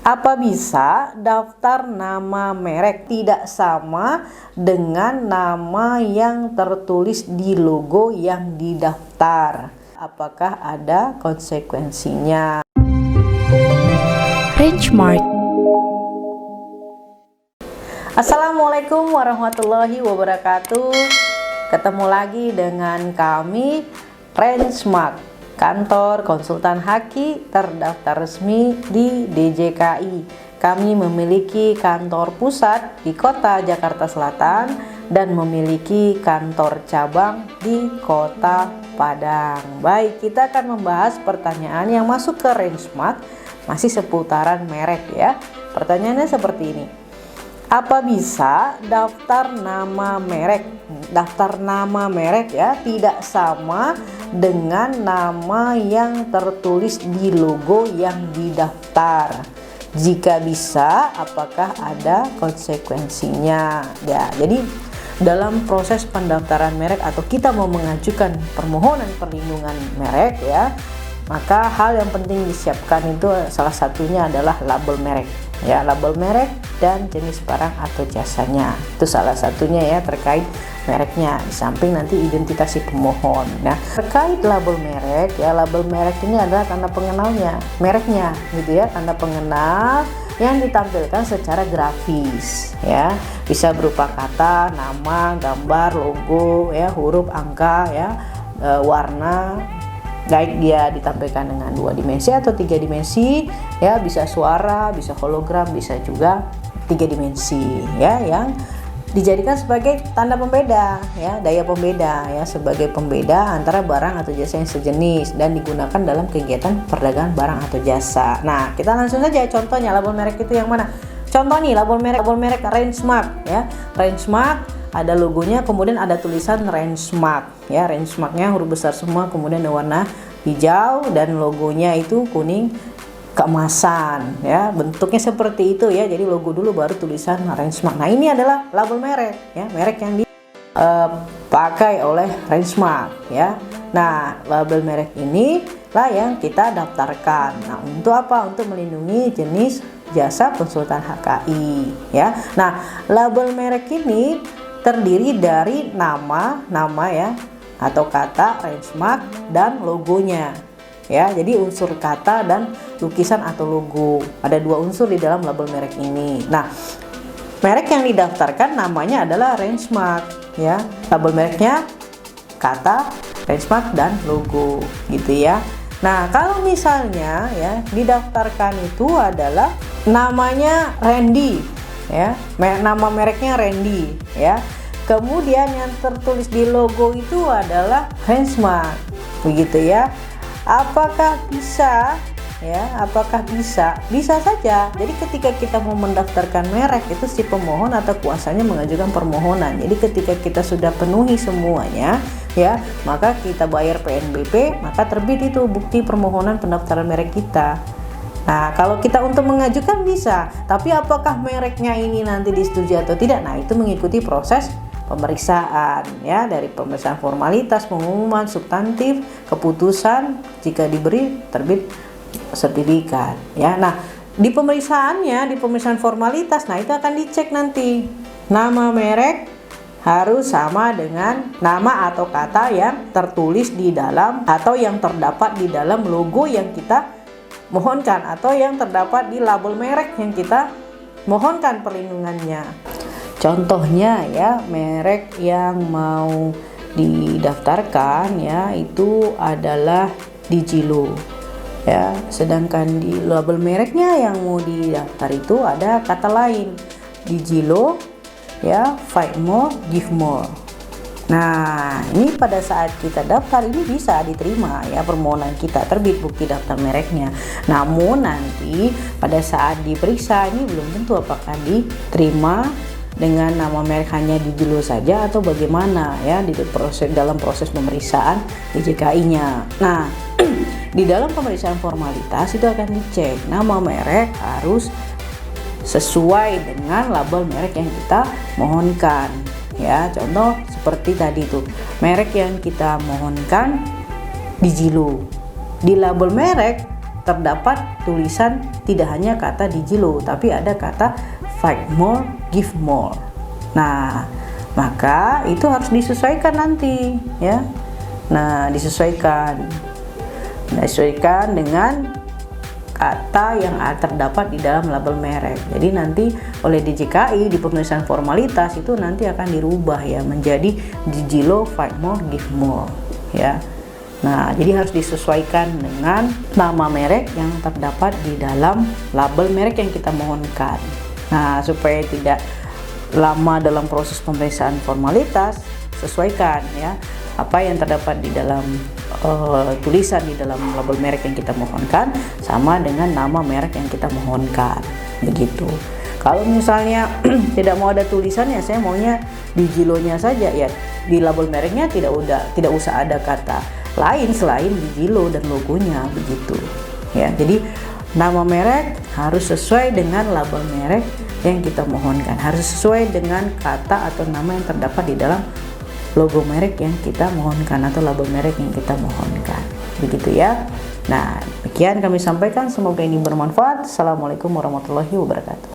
Apa bisa daftar nama merek tidak sama dengan nama yang tertulis di logo yang didaftar? Apakah ada konsekuensinya? Rangemart. Assalamualaikum warahmatullahi wabarakatuh. Ketemu lagi dengan kami, Rangemart, kantor konsultan haki terdaftar resmi di DJKI. Kami memiliki kantor pusat di kota Jakarta Selatan dan memiliki kantor cabang di kota Padang. Baik, kita akan membahas pertanyaan yang masuk ke Rangemart, masih seputaran merek ya. Pertanyaannya seperti ini. Apa bisa daftar nama merek? Daftar nama merek ya tidak sama dengan nama yang tertulis di logo yang didaftar. Jika bisa, apakah ada konsekuensinya? Ya, jadi dalam proses pendaftaran merek atau kita mau mengajukan permohonan perlindungan merek ya, maka hal yang penting disiapkan itu salah satunya adalah label merek. Ya, label merek dan jenis barang atau jasanya. Itu salah satunya ya terkait mereknya. Di samping nanti identitas si pemohon. Nah, terkait label merek ya, label merek ini adalah tanda pengenalnya, mereknya gitu ya, tanda pengenal yang ditampilkan secara grafis ya. Bisa berupa kata, nama, gambar, logo ya, huruf, angka ya, warna. Baik dia ditampilkan dengan 2 dimensi atau 3 dimensi ya, bisa suara, bisa hologram, bisa juga 3 dimensi ya, yang dijadikan sebagai tanda pembeda ya, daya pembeda ya, sebagai pembeda antara barang atau jasa yang sejenis dan digunakan dalam kegiatan perdagangan barang atau jasa. Nah, kita langsung saja contohnya label merek itu yang mana? Contoh nih label merek Rangemart ya. Rangemart ada logonya, kemudian ada tulisan Rangemart ya, Rangemartnya huruf besar semua, kemudian ada warna hijau dan logonya itu kuning keemasan ya, bentuknya seperti itu ya. Jadi logo dulu baru tulisan Rangemart. Nah, ini adalah label merek ya, merek yang dipakai oleh Rangemart ya. Nah, label merek ini lah yang kita daftarkan. Nah, untuk apa? Untuk melindungi jenis jasa konsultan HKI ya. Nah, label merek ini terdiri dari nama ya atau kata Rangemart dan logonya ya. Jadi unsur kata dan lukisan atau logo, ada 2 unsur di dalam label merek ini. Nah, merek yang didaftarkan namanya adalah Rangemart ya, label mereknya kata Rangemart dan logo gitu ya. Nah, kalau misalnya ya didaftarkan itu adalah namanya Randy ya, nama mereknya Randy ya, kemudian yang tertulis di logo itu adalah Rangemart begitu ya. Apakah bisa ya, apakah bisa? Bisa saja. Jadi ketika kita mau mendaftarkan merek itu si pemohon atau kuasanya mengajukan permohonan. Jadi ketika kita sudah penuhi semuanya ya, maka kita bayar PNBP, maka terbit itu bukti permohonan pendaftaran merek kita. Nah, kalau kita untuk mengajukan bisa, tapi apakah mereknya ini nanti disetujui atau tidak? Nah, itu mengikuti proses pemeriksaan ya, dari pemeriksaan formalitas, pengumuman, substantif, keputusan, jika diberi terbit sertifikat ya. Nah, di pemeriksaan formalitas, nah itu akan dicek nanti nama merek harus sama dengan nama atau kata yang tertulis di dalam atau yang terdapat di dalam logo yang kita mohonkan atau yang terdapat di label merek yang kita mohonkan perlindungannya. Contohnya ya, merek yang mau didaftarkan ya itu adalah Digilo ya, sedangkan di label mereknya yang mau didaftar itu ada kata lain, Digilo ya, fight more, give more. Nah, ini pada saat kita daftar ini bisa diterima ya permohonan kita, terbit bukti daftar mereknya. Namun nanti pada saat diperiksa ini belum tentu apakah diterima dengan nama merek hanya Digilo saja atau bagaimana ya dalam proses pemeriksaan DJKI-nya. Nah, di dalam pemeriksaan formalitas itu akan dicek nama merek harus sesuai dengan label merek yang kita mohonkan ya. Contoh seperti tadi tuh, merek yang kita mohonkan Digilo, di label merek terdapat tulisan tidak hanya kata Digilo, tapi ada kata fight more, give more. Nah, maka itu harus disesuaikan nanti ya. Nah, disesuaikan dengan kata yang terdapat di dalam label merek. Jadi nanti oleh DJKI di penulisan formalitas itu nanti akan dirubah ya menjadi Digilo fight more, give more ya. Nah, jadi harus disesuaikan dengan nama merek yang terdapat di dalam label merek yang kita mohonkan. Nah, supaya tidak lama dalam proses pemeriksaan formalitas, sesuaikan ya apa yang terdapat di dalam tulisan di dalam label merek yang kita mohonkan sama dengan nama merek yang kita mohonkan. Begitu. Kalau misalnya tidak mau ada tulisannya, saya maunya Digilonya saja ya. Di label mereknya tidak usah ada kata lain selain Digilo dan logonya begitu. Ya, jadi nama merek harus sesuai dengan label merek yang kita mohonkan. Harus sesuai dengan kata atau nama yang terdapat di dalam logo merek yang kita mohonkan atau label merek yang kita mohonkan. Begitu ya. Nah, demikian kami sampaikan. Semoga ini bermanfaat. Assalamualaikum warahmatullahi wabarakatuh.